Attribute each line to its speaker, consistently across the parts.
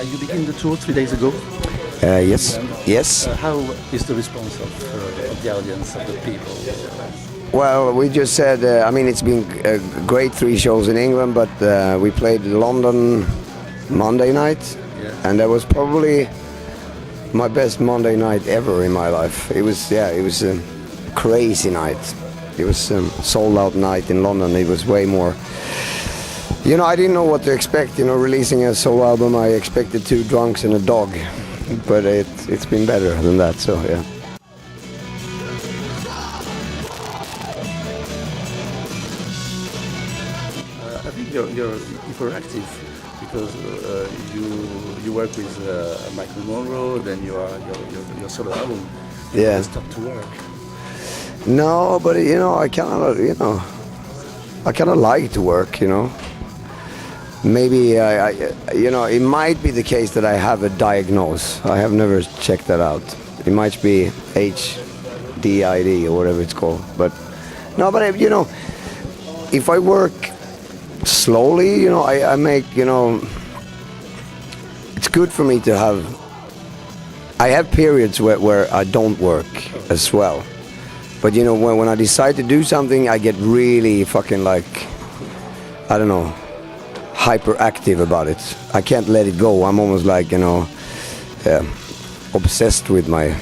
Speaker 1: You began the tour 3 days ago.
Speaker 2: Yes. Yes.
Speaker 1: How is the response of the audience, of the people?
Speaker 2: Well, we just said, I mean, it's been great 3 shows in England, but we played London Monday night, and that was probably my best Monday night ever in my life. It was a crazy night. It was a sold-out night in London. It was way more. You know, I didn't know what to expect. You know, releasing a solo album, I expected 2 drunks and a dog, but it's been better than that. So yeah.
Speaker 1: I think you're hyperactive because you work with Michael Monroe, then your solo album. You
Speaker 2: Yeah.
Speaker 1: stop to work.
Speaker 2: No, but you know, I kind of like to work. You know. Maybe you know, it might be the case that I have a diagnosis. I have never checked that out. It might be HDID or whatever it's called. But no, but you know, if I work slowly, you know, I make, you know, it's good for me to have. I have periods where I don't work as well. But you know, when I decide to do something, I get really fucking like, I don't know, hyperactive about it. I can't let it go. I'm almost like, you know, obsessed with my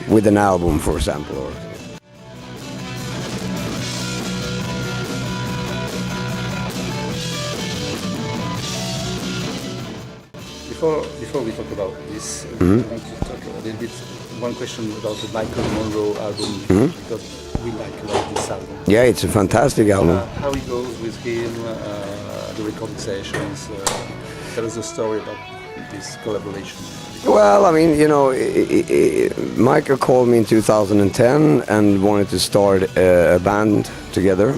Speaker 2: with an album, for example. Or
Speaker 1: Before we talk about this, I want to talk a little bit. One question about the Michael Monroe album, because we like a lot this album.
Speaker 2: yeah, it's a fantastic album.
Speaker 1: How it goes with him, the recording sessions. Tell us a story about this collaboration.
Speaker 2: Well, I mean, you know, Michael called me in 2010 and wanted to start a band together.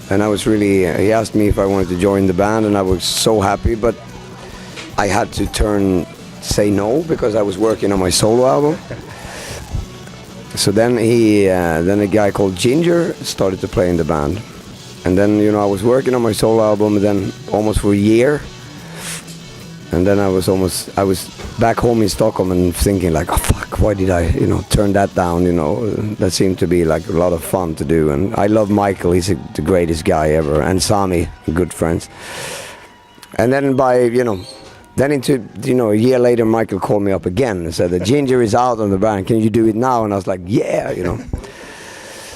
Speaker 2: And I was really, he asked me if I wanted to join the band, and I was so happy, but I had to say no because I was working on my solo album. So then then a guy called Ginger started to play in the band. And then, you know, I was working on my solo album then almost for a year. And then I was back home in Stockholm and thinking like, oh fuck, why did I, you know, turn that down, you know? That seemed to be like a lot of fun to do. And I love Michael, he's the greatest guy ever. And Sami, good friends. And then a year later, Michael called me up again and said that Ginger is out on the band. Can you do it now? And I was like, yeah, you know.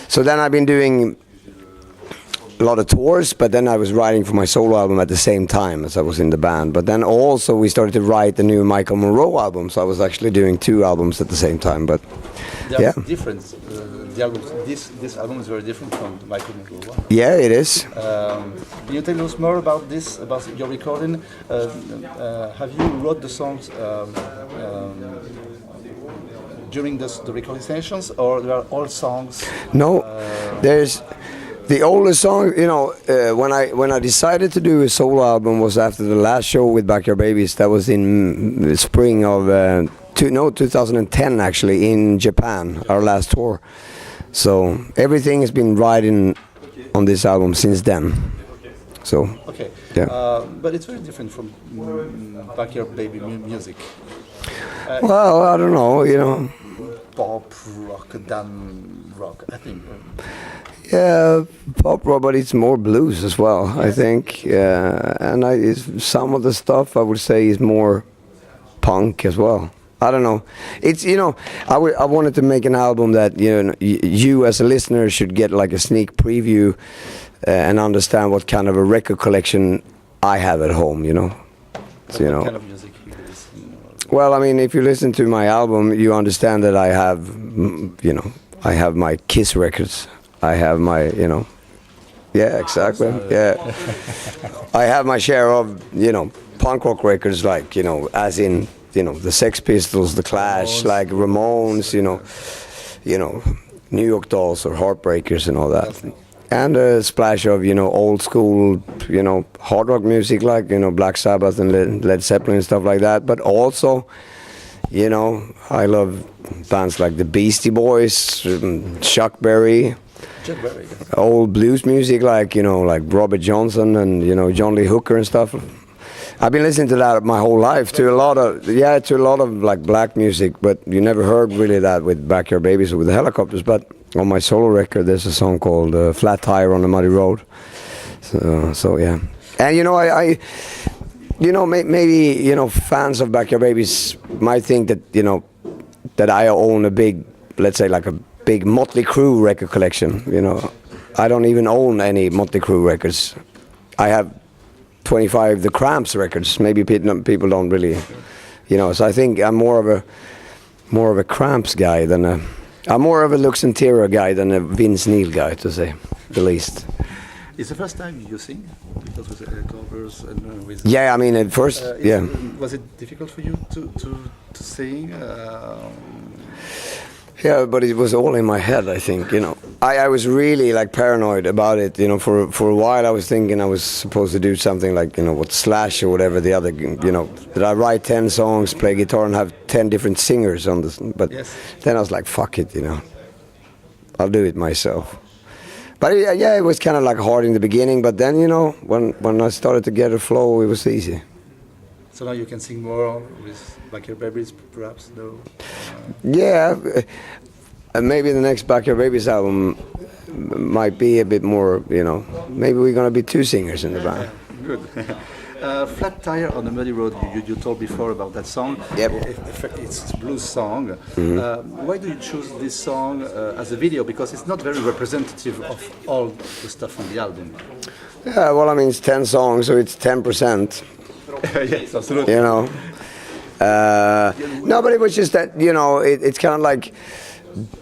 Speaker 2: So then I've been doing a lot of tours, but then I was writing for my solo album at the same time as I was in the band. But then also we started to write the new Michael Monroe album, so I was actually doing 2 albums at the same time. But
Speaker 1: They are different. The album, this album is very different from the Michael Monroe one.
Speaker 2: yeah, it is.
Speaker 1: Can you tell us more about this, about your recording? Have you wrote the songs during the recording sessions, or they are all songs?
Speaker 2: No, there's the oldest song. You know, when I decided to do a solo album was after the last show with Backyard Babies. That was in the spring of 2010 actually, in Japan, our last tour. So everything has been writing on this album since then. So
Speaker 1: okay,
Speaker 2: yeah.
Speaker 1: But it's very different from Backyard Baby music.
Speaker 2: Well, I don't know, you know.
Speaker 1: Pop rock than rock, I think.
Speaker 2: Yeah, pop rock, but it's more blues as well, yes. I think. And some of the stuff I would say is more punk as well. I don't know. It's, you know, I wanted to make an album that, you know, you as a listener should get like a sneak preview and understand what kind of a record collection I have at home, you know. So, you know.
Speaker 1: What kind of music you listen?
Speaker 2: Well, I mean, if you listen to my album, you understand that I have, you know, I have my Kiss records. I have my, you know, yeah, exactly, yeah. I have my share of, you know, punk rock records, like, you know, as in, you know, the Sex Pistols, the Clash, like Ramones, you know, New York Dolls or Heartbreakers and all that. And a splash of, you know, old school, you know, hard rock music, like, you know, Black Sabbath and Led Zeppelin and stuff like that. But also, you know, I love bands like the Beastie Boys, Chuck Berry, old blues music like, you know, like Robert Johnson and, you know, John Lee Hooker and stuff. I've been listening to that my whole life, to a lot of like black music, but you never heard really that with Backyard Babies or with the Helicopters. But on my solo record, there's a song called Flat Tire on the Muddy Road. So yeah. And, you know, I you know, maybe, you know, fans of Backyard Babies might think that, you know, that I own a big, let's say like a big Motley Crue record collection, you know. I don't even own any Motley Crue records. I have 25 The Cramps records. Maybe people don't really, you know. So I think I'm more of a Cramps guy than I'm more of a Lux Interior guy than a Vince Neil guy, to say the least.
Speaker 1: It's the first time you sing, because with covers and with.
Speaker 2: Yeah, I mean at first, yeah.
Speaker 1: Was it difficult for you to sing?
Speaker 2: Yeah, but it was all in my head, I think, you know. I was really like paranoid about it, you know. For a while I was thinking I was supposed to do something like, you know, what Slash or whatever the other, you know, that I write 10 songs, play guitar and have 10 different singers on this. But yes. Then I was like, fuck it, you know. I'll do it myself. But yeah, it was kind of like hard in the beginning, but then, you know, when I started to get a flow, it was easy.
Speaker 1: So now you can sing more with Backyard Babies, perhaps, though?
Speaker 2: Yeah, maybe the next Backyard Babies album might be a bit more, you know, maybe we're going to be 2 singers in the band.
Speaker 1: Good. Flat Tire on the Muddy Road, you told before about that song.
Speaker 2: Yep.
Speaker 1: It's a blues song.
Speaker 2: Mm-hmm.
Speaker 1: Why do you choose this song as a video? Because it's not very representative of all the stuff on the album.
Speaker 2: Yeah, well, I mean, it's 10 songs, so it's 10%.
Speaker 1: Yes, absolutely.
Speaker 2: You know, no, but it was just that, you know, it's kind of like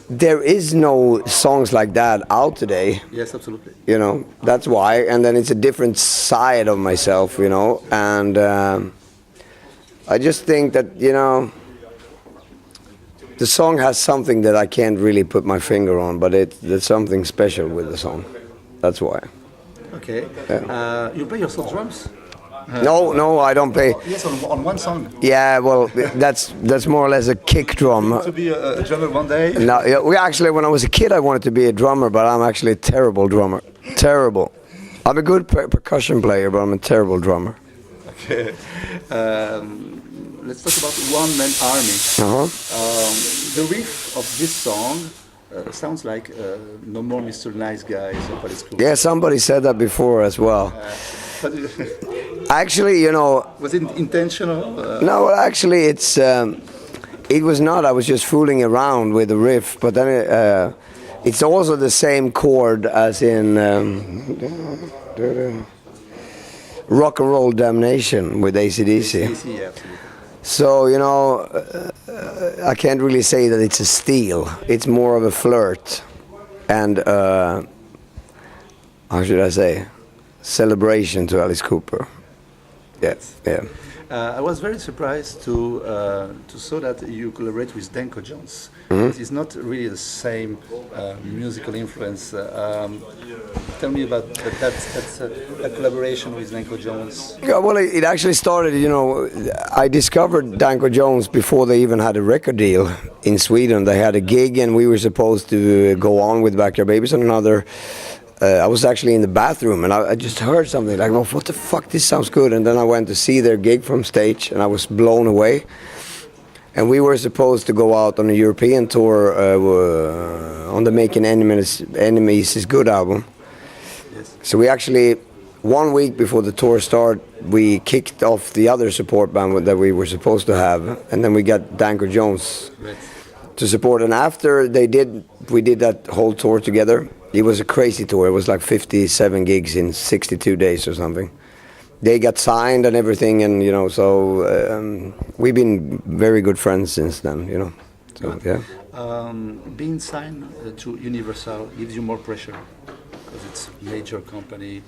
Speaker 2: there is no songs like that out today.
Speaker 1: Yes, absolutely.
Speaker 2: You know, that's why. And then it's a different side of myself, you know, and I just think that, you know, the song has something that I can't really put my finger on, but there's something special with the song. That's why.
Speaker 1: Okay.
Speaker 2: Yeah.
Speaker 1: You play yourself drums?
Speaker 2: No, I don't play.
Speaker 1: Yes, on one song.
Speaker 2: Yeah, well, that's more or less a kick drum.
Speaker 1: To be a drummer one day?
Speaker 2: No, we actually, when I was a kid, I wanted to be a drummer, but I'm actually a terrible drummer. Terrible. I'm a good percussion player, but I'm a terrible drummer.
Speaker 1: Okay. Let's talk about One Man Army. The riff of this song sounds like No More Mr. Nice Guy.
Speaker 2: Yeah, somebody said that before as well. Actually, you know,
Speaker 1: was it intentional?
Speaker 2: No, actually, it was not. I was just fooling around with the riff, but then it's also the same chord as in Rock and Roll Damnation with AC/DC.
Speaker 1: Yeah, absolutely.
Speaker 2: So, you know, I can't really say that it's a steal. It's more of a flirt and how should I say? Celebration to Alice Cooper. Yes, yeah.
Speaker 1: I was very surprised to saw that you collaborate with Danko Jones. Mm-hmm. It's not really the same musical influence. Tell me about that collaboration with Danko Jones.
Speaker 2: Yeah, well, it actually started, you know, I discovered Danko Jones before they even had a record deal in Sweden. They had a gig and we were supposed to go on with Backyard Babies and another. I was actually in the bathroom and I just heard something like, oh, what the fuck, this sounds good. And then I went to see their gig from stage and I was blown away. And we were supposed to go out on a European tour on the Making Enemies Is Good album. Yes. So we actually, 1 week before the tour started, we kicked off the other support band that we were supposed to have. And then we got Danko Jones to support. And after we did that whole tour together. It was a crazy tour. It was like 57 gigs in 62 days or something. they got signed and everything, and so we've been very good friends since then. So yeah.
Speaker 1: Being signed to Universal gives you more pressure because it's a major company.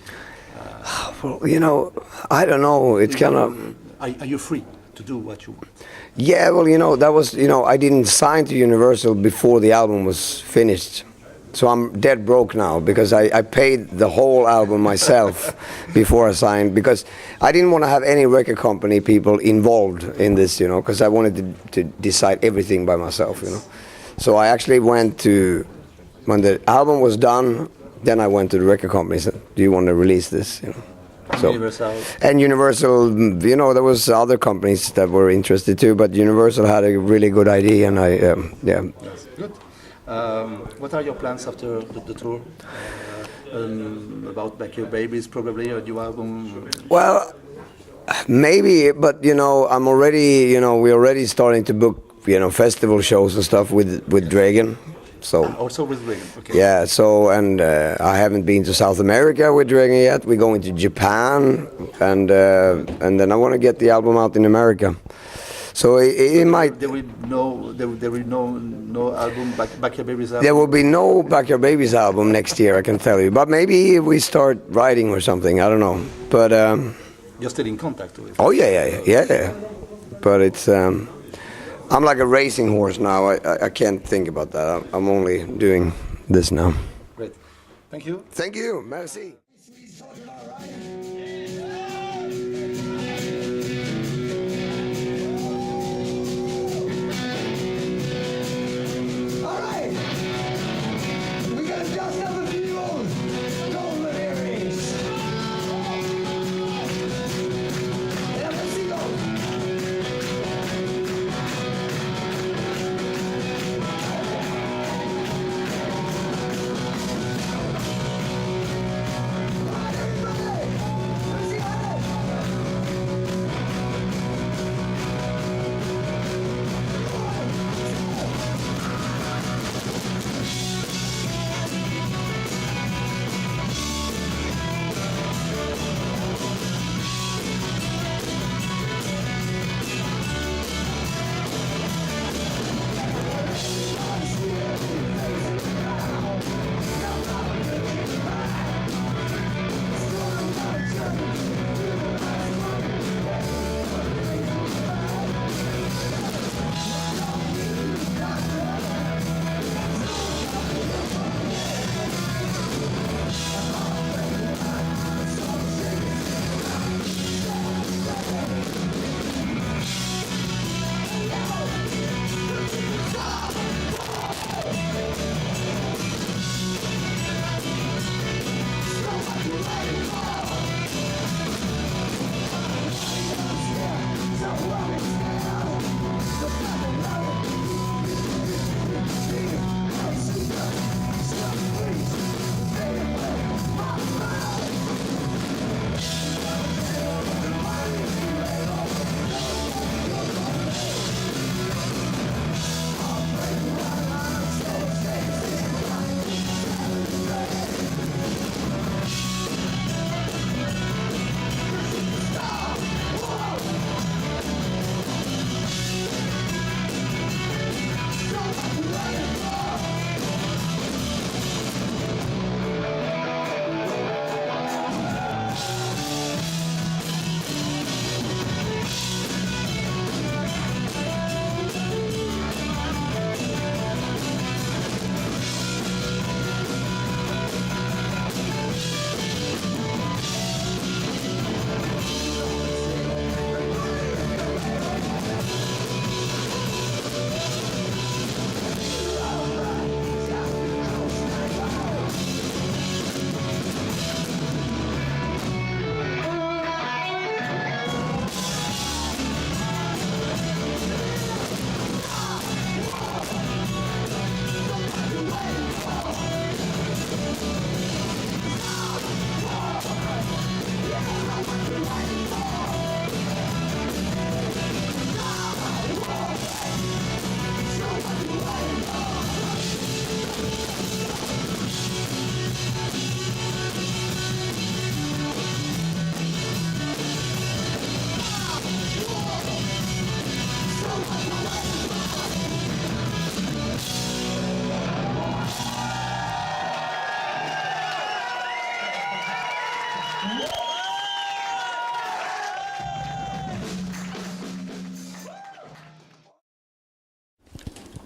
Speaker 2: Well, I don't know. It's kind of.
Speaker 1: Are you free to do what you want?
Speaker 2: Yeah, well, that was, I didn't sign to Universal before the album was finished. So I'm dead broke now because I paid the whole album myself before I signed, because I didn't want to have any record company people involved in this, because I wanted to decide everything by myself, So I actually went to, when the album was done, then I went to the record company and said, do you want to release this, So,
Speaker 1: Universal.
Speaker 2: And Universal, there was other companies that were interested too, but Universal had a really good idea, and yeah.
Speaker 1: Yes, good. What are your plans after the tour? About Back Your Babies, probably a new album?
Speaker 2: Well, maybe, but I'm already, we're already starting to book, festival shows and stuff with Dregen. So
Speaker 1: also with Dregen, okay.
Speaker 2: Yeah, so and I haven't been to South America with Dregen yet. We're going to Japan, and then I want to get the album out in America. So it might.
Speaker 1: There will no album Back Your Babies album.
Speaker 2: There will be no Back Your Babies album next year, I can tell you. But maybe we start writing or something. I don't know. But
Speaker 1: you're still in contact with.
Speaker 2: Oh yeah. But it's. I'm like a racing horse now. I can't think about that. I'm only doing this now.
Speaker 1: Great. Thank you.
Speaker 2: Thank you. Merci.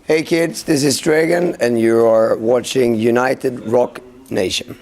Speaker 2: Hey kids, this is Dregen and you are watching United Rock Nation.